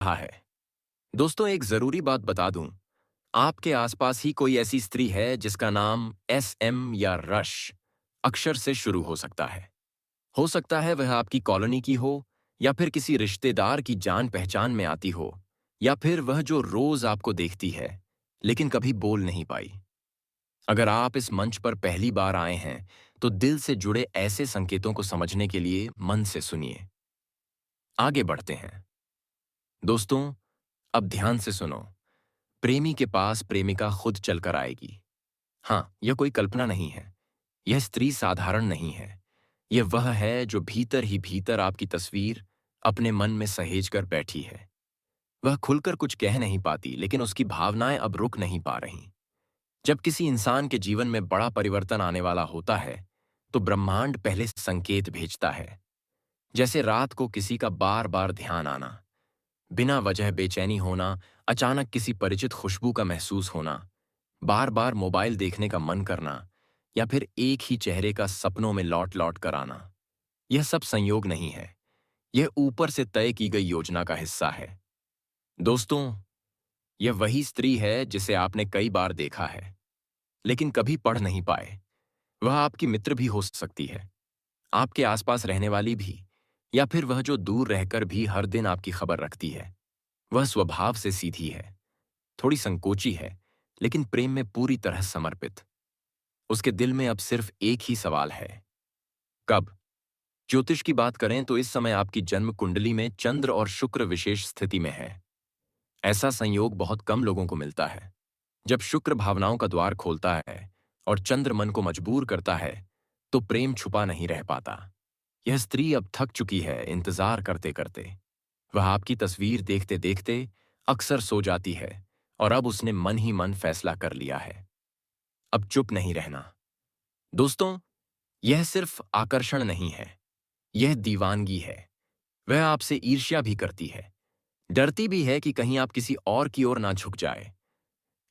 रहा है। दोस्तों, एक जरूरी बात बता दूं, आपके आसपास ही कोई ऐसी स्त्री है जिसका नाम SM या रश अक्षर से शुरू हो सकता है। हो सकता है वह आपकी कॉलोनी की हो, या फिर किसी रिश्तेदार की जान पहचान में आती हो, या फिर वह जो रोज आपको देखती है लेकिन कभी बोल नहीं पाई। अगर आप इस मंच पर पहली बार आए हैं, तो दिल से जुड़े ऐसे संकेतों को समझने के लिए मन से सुनिए। आगे बढ़ते हैं। दोस्तों, अब ध्यान से सुनो। प्रेमी के पास प्रेमिका खुद चलकर आएगी। हाँ, यह कोई कल्पना नहीं है। यह स्त्री साधारण नहीं है। यह वह है जो भीतर ही भीतर आपकी तस्वीर अपने मन में सहेज कर बैठी है। वह खुलकर कुछ कह नहीं पाती, लेकिन उसकी भावनाएं अब रुक नहीं पा रहीं। जब किसी इंसान के जीवन में बड़ा परिवर्तन आने वाला होता है, तो ब्रह्मांड पहले संकेत भेजता है। जैसे रात को किसी का बार बार ध्यान आना, बिना वजह बेचैनी होना, अचानक किसी परिचित खुशबू का महसूस होना, बार बार मोबाइल देखने का मन करना, या फिर एक ही चेहरे का सपनों में लौट लौट कर आना। यह सब संयोग नहीं है। यह ऊपर से तय की गई योजना का हिस्सा है। दोस्तों, यह वही स्त्री है जिसे आपने कई बार देखा है, लेकिन कभी पढ़ नहीं पाए। वह आपकी मित्र भी हो सकती है, आपके आसपास रहने वाली भी, या फिर वह जो दूर रहकर भी हर दिन आपकी खबर रखती है। वह स्वभाव से सीधी है, थोड़ी संकोची है, लेकिन प्रेम में पूरी तरह समर्पित। उसके दिल में अब सिर्फ एक ही सवाल है, कब। ज्योतिष की बात करें तो इस समय आपकी जन्म कुंडली में चंद्र और शुक्र विशेष स्थिति में है। ऐसा संयोग बहुत कम लोगों को मिलता है। जब शुक्र भावनाओं का द्वार खोलता है और चंद्र मन को मजबूर करता है, तो प्रेम छुपा नहीं रह पाता। यह स्त्री अब थक चुकी है इंतजार करते करते। वह आपकी तस्वीर देखते देखते अक्सर सो जाती है, और अब उसने मन ही मन फैसला कर लिया है, अब चुप नहीं रहना। दोस्तों, यह सिर्फ आकर्षण नहीं है, यह दीवानगी है। वह आपसे ईर्ष्या भी करती है, डरती भी है कि कहीं आप किसी और की ओर ना झुक जाए।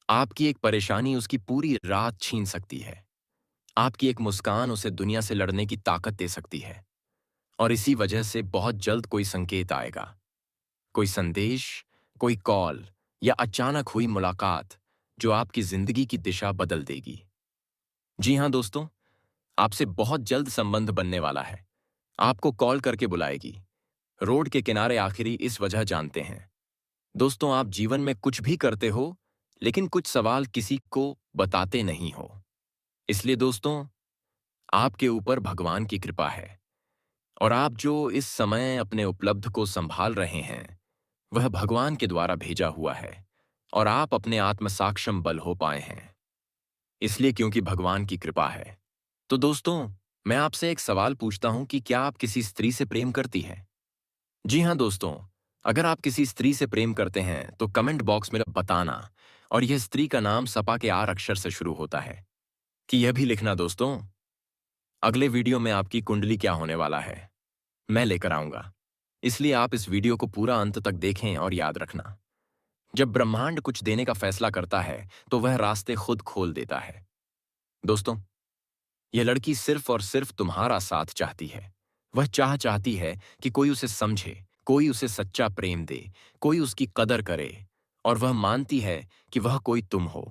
आपकी एक परेशानी उसकी पूरी रात छीन सकती है। आपकी एक मुस्कान उसे दुनिया से लड़ने की ताकत दे सकती है। और इसी वजह से बहुत जल्द कोई संकेत आएगा, कोई संदेश, कोई कॉल, या अचानक हुई मुलाकात जो आपकी जिंदगी की दिशा बदल देगी। जी हां दोस्तों, आपसे बहुत जल्द संबंध बनने वाला है। आपको कॉल करके बुलाएगी। रोड के किनारे आखिरी इस वजह जानते हैं। दोस्तों, आप जीवन में कुछ भी करते हो, लेकिन कुछ सवाल किसी को बताते नहीं हो। इसलिए दोस्तों, आपके ऊपर भगवान की कृपा है, और आप जो इस समय अपने उपलब्ध को संभाल रहे हैं, वह भगवान के द्वारा भेजा हुआ है, और आप अपने आत्मसाक्षम बल हो पाए हैं, इसलिए क्योंकि भगवान की कृपा है। तो दोस्तों, मैं आपसे एक सवाल पूछता हूं कि क्या आप किसी स्त्री से प्रेम करती हैं? जी हां दोस्तों, अगर आप किसी स्त्री से प्रेम करते हैं तो कमेंट बॉक्स में बताना, और यह स्त्री का नाम सपा के आर अक्षर से शुरू होता है कि यह भी लिखना। दोस्तों, अगले वीडियो में आपकी कुंडली क्या होने वाला है, मैं लेकर आऊंगा। इसलिए आप इस वीडियो को पूरा अंत तक देखें, और याद रखना, जब ब्रह्मांड कुछ देने का फैसला करता है तो वह रास्ते खुद खोल देता है। दोस्तों, यह लड़की सिर्फ और सिर्फ तुम्हारा साथ चाहती है। वह चाहती है कि कोई उसे समझे, कोई उसे सच्चा प्रेम दे, कोई उसकी कदर करे, और वह मानती है कि वह कोई तुम हो।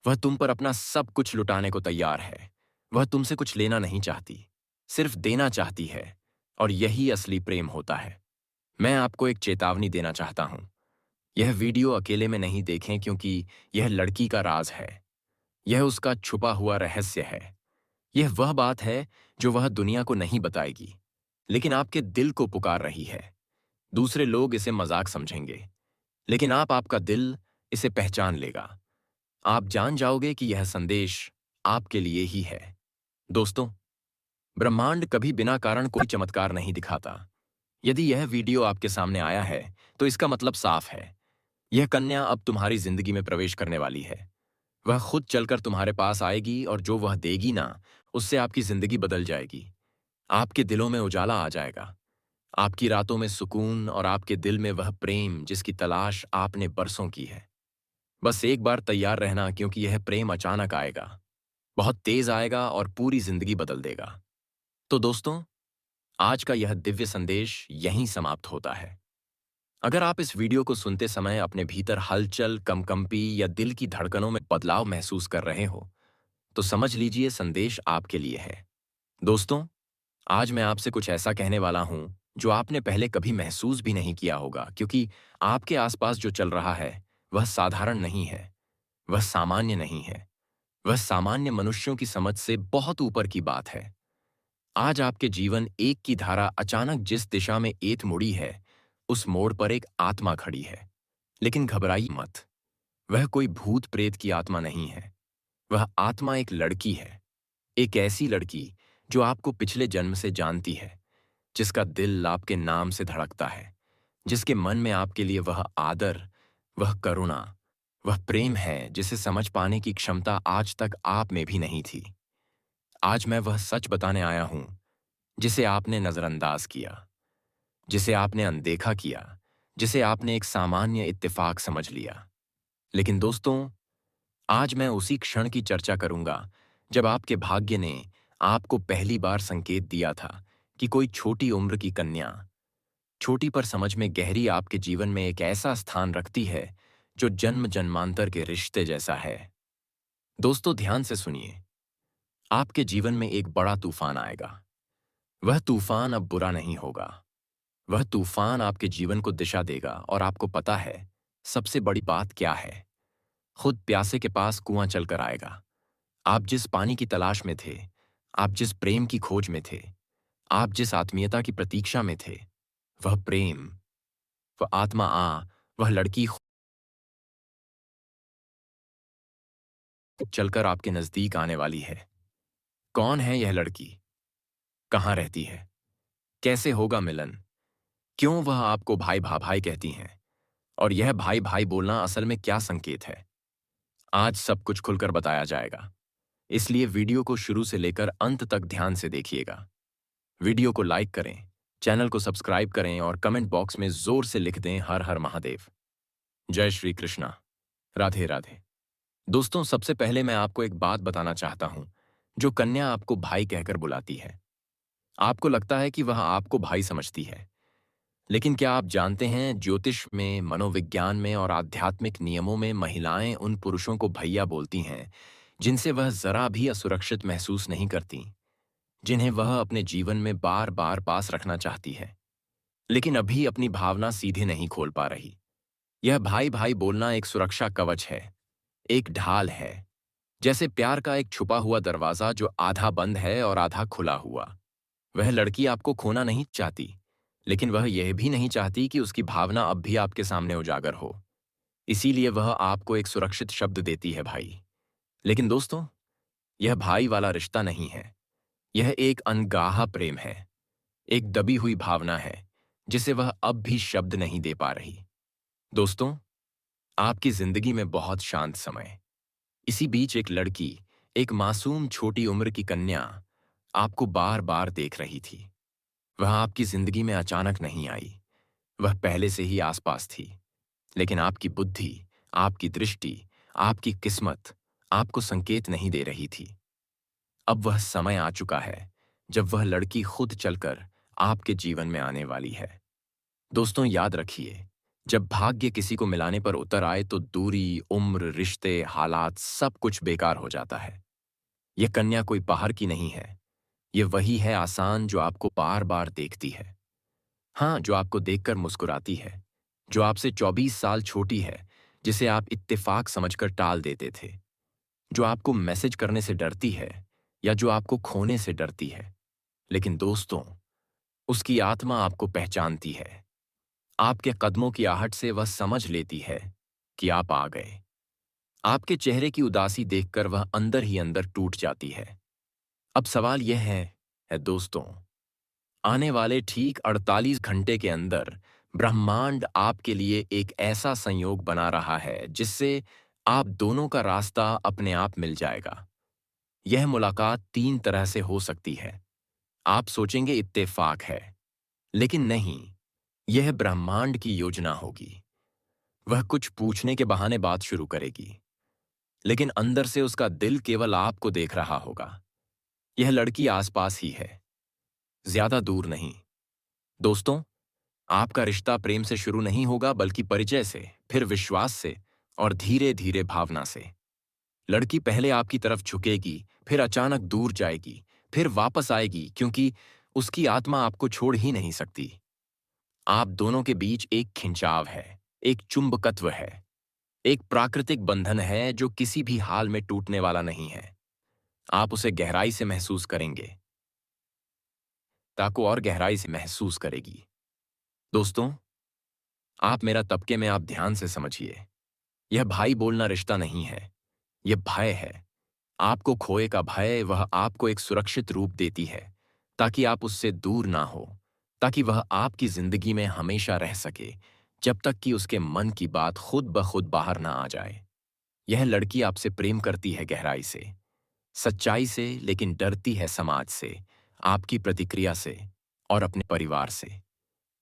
वह तुम पर अपना सब कुछ लुटाने को तैयार है। वह तुमसे कुछ लेना नहीं चाहती, सिर्फ देना चाहती है, और यही असली प्रेम होता है। मैं आपको एक चेतावनी देना चाहता हूं। यह वीडियो अकेले में नहीं देखें, क्योंकि यह लड़की का राज है। यह उसका छुपा हुआ रहस्य है। यह वह बात है जो वह दुनिया को नहीं बताएगी, लेकिन आपके दिल को पुकार रही है। दूसरे लोग इसे मजाक समझेंगे, लेकिन आपका दिल इसे पहचान लेगा। आप जान जाओगे कि यह संदेश आपके लिए ही है। दोस्तों, ब्रह्मांड कभी बिना कारण कोई चमत्कार नहीं दिखाता। यदि यह वीडियो आपके सामने आया है, तो इसका मतलब साफ है। यह कन्या अब तुम्हारी जिंदगी में प्रवेश करने वाली है। वह खुद चलकर तुम्हारे पास आएगी, और जो वह देगी ना, उससे आपकी जिंदगी बदल जाएगी। आपके दिलों में उजाला आ जाएगा, आपकी रातों में सुकून, और आपके दिल में वह प्रेम जिसकी तलाश आपने बरसों की है। बस एक बार तैयार रहना, क्योंकि यह प्रेम अचानक आएगा, बहुत तेज आएगा, और पूरी जिंदगी बदल देगा। तो दोस्तों, आज का यह दिव्य संदेश यहीं समाप्त होता है। अगर आप इस वीडियो को सुनते समय अपने भीतर हलचल, कंपी या दिल की धड़कनों में बदलाव महसूस कर रहे हो, तो समझ लीजिए संदेश आपके लिए है। दोस्तों, आज मैं आपसे कुछ ऐसा कहने वाला हूं जो आपने पहले कभी महसूस भी नहीं किया होगा, क्योंकि आपके आसपास जो चल रहा है वह साधारण नहीं है, वह सामान्य नहीं है, वह सामान्य मनुष्यों की समझ से बहुत ऊपर की बात है। आज आपके जीवन एक की धारा अचानक जिस दिशा में एत मुड़ी है, उस मोड़ पर एक आत्मा खड़ी है। लेकिन घबराइए मत, वह कोई भूत प्रेत की आत्मा नहीं है। वह आत्मा एक लड़की है, एक ऐसी लड़की जो आपको पिछले जन्म से जानती है, जिसका दिल आपके नाम से धड़कता है, जिसके मन में आपके लिए वह आदर, वह करुणा, वह प्रेम है जिसे समझ पाने की क्षमता आज तक आप में भी नहीं थी। आज मैं वह सच बताने आया हूं जिसे आपने नजरअंदाज किया, जिसे आपने अनदेखा किया, जिसे आपने एक सामान्य इत्तेफाक समझ लिया। लेकिन दोस्तों, आज मैं उसी क्षण की चर्चा करूंगा जब आपके भाग्य ने आपको पहली बार संकेत दिया था कि कोई छोटी उम्र की कन्या, छोटी पर समझ में गहरी, आपके जीवन में एक ऐसा स्थान रखती है जो जन्म जन्मांतर के रिश्ते जैसा है। दोस्तों, ध्यान से सुनिए। आपके जीवन में एक बड़ा तूफान आएगा। वह तूफान अब बुरा नहीं होगा। वह तूफान आपके जीवन को दिशा देगा, और आपको पता है सबसे बड़ी बात क्या है? खुद प्यासे के पास कुआं चलकर आएगा। आप जिस पानी की तलाश में थे, आप जिस प्रेम की खोज में थे, आप जिस आत्मीयता की प्रतीक्षा में थे, वह प्रेम, वह आत्मा वह लड़की खुद चलकर आपके नजदीक आने वाली है। कौन है यह लड़की? कहाँ रहती है? कैसे होगा मिलन? क्यों वह आपको भाई भाई कहती हैं? और यह भाई भाई बोलना असल में क्या संकेत है? आज सब कुछ खुलकर बताया जाएगा। इसलिए वीडियो को शुरू से लेकर अंत तक ध्यान से देखिएगा। वीडियो को लाइक करें, चैनल को सब्सक्राइब करें और कमेंट बॉक्स में जोर से लिख दें हर हर महादेव। जय श्री कृष्णा। राधे राधे। दोस्तों, सबसे पहले मैं आपको एक बात बताना चाहता हूं। जो कन्या आपको भाई कहकर बुलाती है, आपको लगता है कि वह आपको भाई समझती है। लेकिन क्या आप जानते हैं, ज्योतिष में, मनोविज्ञान में और आध्यात्मिक नियमों में महिलाएं उन पुरुषों को भैया बोलती हैं जिनसे वह जरा भी असुरक्षित महसूस नहीं करती, जिन्हें वह अपने जीवन में बार बार पास रखना चाहती है, लेकिन अभी अपनी भावना सीधे नहीं खोल पा रही। यह भाई भाई बोलना एक सुरक्षा कवच है, एक ढाल है, जैसे प्यार का एक छुपा हुआ दरवाजा जो आधा बंद है और आधा खुला हुआ। वह लड़की आपको खोना नहीं चाहती, लेकिन वह यह भी नहीं चाहती कि उसकी भावना अब भी आपके सामने उजागर हो। इसीलिए वह आपको एक सुरक्षित शब्द देती है, भाई। लेकिन दोस्तों, यह भाई वाला रिश्ता नहीं है। यह एक अनगाहा प्रेम है, एक दबी हुई भावना है जिसे वह अब भी शब्द नहीं दे पा रही। दोस्तों, आपकी जिंदगी में बहुत शांत समय, इसी बीच एक लड़की, एक मासूम छोटी उम्र की कन्या आपको बार बार देख रही थी। वह आपकी जिंदगी में अचानक नहीं आई, वह पहले से ही आसपास थी। लेकिन आपकी बुद्धि, आपकी दृष्टि, आपकी किस्मत आपको संकेत नहीं दे रही थी। अब वह समय आ चुका है जब वह लड़की खुद चलकर आपके जीवन में आने वाली है। दोस्तों, याद रखिए, जब भाग्य किसी को मिलाने पर उतर आए तो दूरी, उम्र, रिश्ते, हालात सब कुछ बेकार हो जाता है। यह कन्या कोई बाहर की नहीं है। ये वही है आसान जो आपको बार बार देखती है। हाँ, जो आपको देखकर मुस्कुराती है, जो आपसे 24 साल छोटी है, जिसे आप इत्तेफाक समझकर टाल देते थे, जो आपको मैसेज करने से डरती है या जो आपको खोने से डरती है। लेकिन दोस्तों, उसकी आत्मा आपको पहचानती है। आपके कदमों की आहट से वह समझ लेती है कि आप आ गए। आपके चेहरे की उदासी देखकर वह अंदर ही अंदर टूट जाती है। अब सवाल यह है दोस्तों, आने वाले ठीक 48 घंटे के अंदर ब्रह्मांड आपके लिए एक ऐसा संयोग बना रहा है जिससे आप दोनों का रास्ता अपने आप मिल जाएगा। यह मुलाकात 3 तरह से हो सकती है। आप सोचेंगे इत्तेफाक है, लेकिन नहीं, यह ब्रह्मांड की योजना होगी। वह कुछ पूछने के बहाने बात शुरू करेगी, लेकिन अंदर से उसका दिल केवल आपको देख रहा होगा। यह लड़की आसपास ही है, ज्यादा दूर नहीं। दोस्तों, आपका रिश्ता प्रेम से शुरू नहीं होगा बल्कि परिचय से, फिर विश्वास से और धीरे धीरे भावना से। लड़की पहले आपकी तरफ झुकेगी, फिर अचानक दूर जाएगी, फिर वापस आएगी क्योंकि उसकी आत्मा आपको छोड़ ही नहीं सकती। आप दोनों के बीच एक खिंचाव है, एक चुंबकत्व है, एक प्राकृतिक बंधन है जो किसी भी हाल में टूटने वाला नहीं है। आप उसे गहराई से महसूस करेंगे, ताको और गहराई से महसूस करेगी। दोस्तों, आप मेरा तबके में आप ध्यान से समझिए। यह भाई बोलना रिश्ता नहीं है, यह भय है। आपको खोए का भय, वह आपको एक सुरक्षित रूप देती है ताकि आप उससे दूर ना हो, ताकि वह आपकी जिंदगी में हमेशा रह सके जब तक कि उसके मन की बात खुद ब खुद बाहर ना आ जाए। यह लड़की आपसे प्रेम करती है गहराई से, सच्चाई से, लेकिन डरती है समाज से, आपकी प्रतिक्रिया से और अपने परिवार से।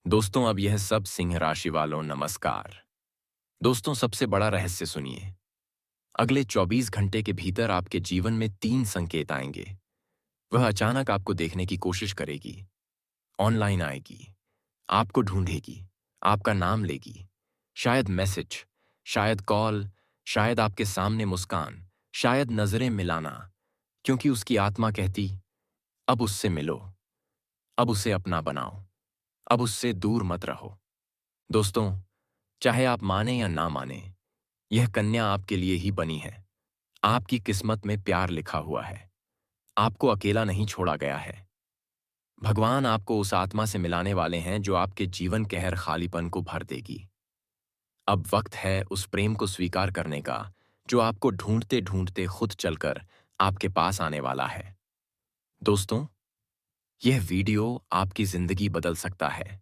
दोस्तों, अब यह सब सिंह राशि वालों नमस्कार। दोस्तों, सबसे बड़ा रहस्य सुनिए। अगले 24 घंटे के भीतर आपके जीवन में 3 संकेत आएंगे। वह अचानक आपको देखने की कोशिश करेगी, ऑनलाइन आएगी, आपको ढूंढेगी, आपका नाम लेगी, शायद मैसेज, शायद कॉल, शायद आपके सामने मुस्कान, शायद नजरें मिलाना, क्योंकि उसकी आत्मा कहती, अब उससे मिलो, अब उसे अपना बनाओ, अब उससे दूर मत रहो। दोस्तों, चाहे आप माने या ना माने, यह कन्या आपके लिए ही बनी है। आपकी किस्मत में प्यार लिखा हुआ है। आपको अकेला नहीं छोड़ा गया है। भगवान आपको उस आत्मा से मिलाने वाले हैं जो आपके जीवन के हर खालीपन को भर देगी। अब वक्त है उस प्रेम को स्वीकार करने का जो आपको ढूंढते ढूंढते खुद चलकर आपके पास आने वाला है। दोस्तों, यह वीडियो आपकी जिंदगी बदल सकता है।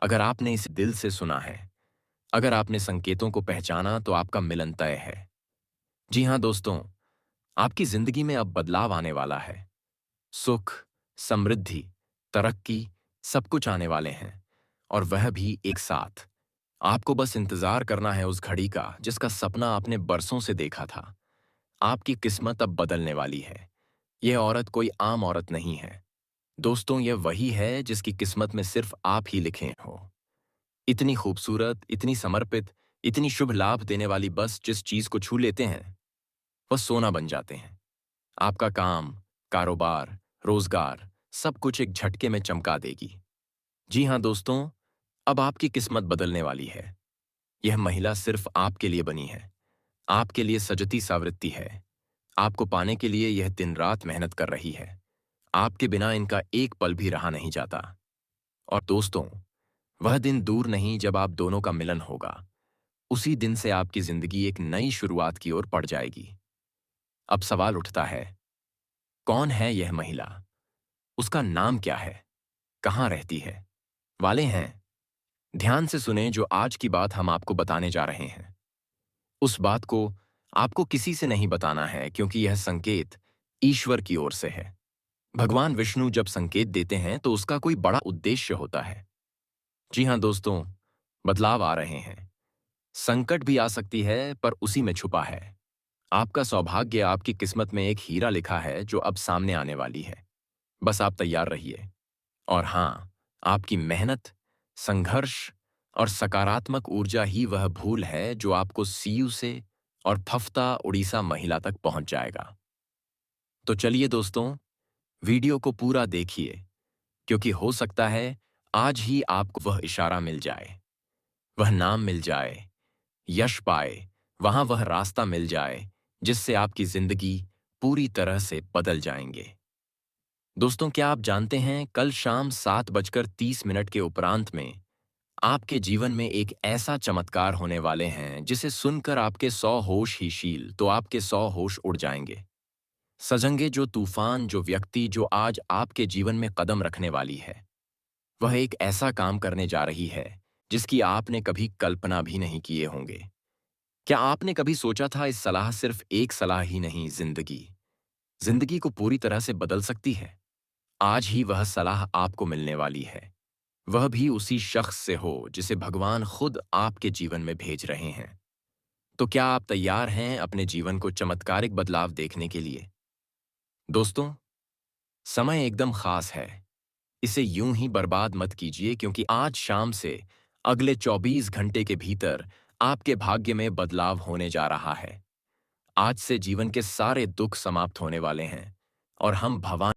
अगर आपने इसे दिल से सुना है, अगर आपने संकेतों को पहचाना, तो आपका मिलन तय है। जी हाँ दोस्तों, आपकी जिंदगी में अब बदलाव आने वाला है। सुख, समृद्धि, तरक्की, सब कुछ आने वाले हैं, और वह भी एक साथ। आपको बस इंतजार करना है उस घड़ी का जिसका सपना आपने बरसों से देखा था। आपकी किस्मत अब बदलने वाली है। यह औरत कोई आम औरत नहीं है। दोस्तों, यह वही है जिसकी किस्मत में सिर्फ आप ही लिखे हो। इतनी खूबसूरत, इतनी समर्पित, इतनी शुभ लाभ देने वाली, बस जिस चीज को छू लेते हैं वह सोना बन जाते हैं। आपका काम, कारोबार, रोजगार, सब कुछ एक झटके में चमका देगी। जी हाँ दोस्तों, अब आपकी किस्मत बदलने वाली है। यह महिला सिर्फ आपके लिए बनी है। आपके लिए सजती सावृत्ति है। आपको पाने के लिए यह दिन रात मेहनत कर रही है। आपके बिना इनका एक पल भी रहा नहीं जाता। और दोस्तों, वह दिन दूर नहीं जब आप दोनों का मिलन होगा। उसी दिन से आपकी जिंदगी एक नई शुरुआत की ओर बढ़ जाएगी। अब सवाल उठता है, कौन है यह महिला? उसका नाम क्या है? कहाँ रहती है? वाले हैं, ध्यान से सुने जो आज की बात हम आपको बताने जा रहे हैं। उस बात को आपको किसी से नहीं बताना है, क्योंकि यह संकेत ईश्वर की ओर से है। भगवान विष्णु जब संकेत देते हैं तो उसका कोई बड़ा उद्देश्य होता है। जी हाँ दोस्तों, बदलाव आ रहे हैं। संकट भी आ सकती है, पर उसी में छुपा है आपका सौभाग्य। आपकी किस्मत में एक हीरा लिखा है जो अब सामने आने वाली है। बस आप तैयार रहिए। और हाँ, आपकी मेहनत, संघर्ष और सकारात्मक ऊर्जा ही वह भूल है जो आपको सीयू से और फफ्ता उड़ीसा महिला तक पहुंच जाएगा। तो चलिए दोस्तों, वीडियो को पूरा देखिए, क्योंकि हो सकता है आज ही आपको वह इशारा मिल जाए, वह नाम मिल जाए, यश पाए, वहां वह रास्ता मिल जाए जिससे आपकी जिंदगी पूरी तरह से बदल जाएंगे। दोस्तों, क्या आप जानते हैं, कल शाम 7:30 के उपरांत में आपके जीवन में एक ऐसा चमत्कार होने वाले हैं जिसे सुनकर आपके 100 होश ही शील, तो आपके 100 होश उड़ जाएंगे। सजंगे जो तूफान, जो व्यक्ति जो आज आपके जीवन में कदम रखने वाली है, वह एक ऐसा काम करने जा रही है जिसकी आपने कभी कल्पना भी नहीं किए होंगे। क्या आपने कभी सोचा था इस सलाह सिर्फ एक सलाह ही नहीं, जिंदगी जिंदगी को पूरी तरह से बदल सकती है? आज ही वह सलाह आपको मिलने वाली है। वह भी उसी शख्स से हो जिसे भगवान खुद आपके जीवन में भेज रहे हैं। तो क्या आप तैयार हैं अपने जीवन को चमत्कारिक बदलाव देखने के लिए? दोस्तों, समय एकदम खास है। इसे यूं ही बर्बाद मत कीजिए, क्योंकि आज शाम से अगले 24 घंटे के भीतर आपके भाग्य में बदलाव होने जा रहा है। आज से जीवन के सारे दुख समाप्त होने वाले हैं और हम भवानी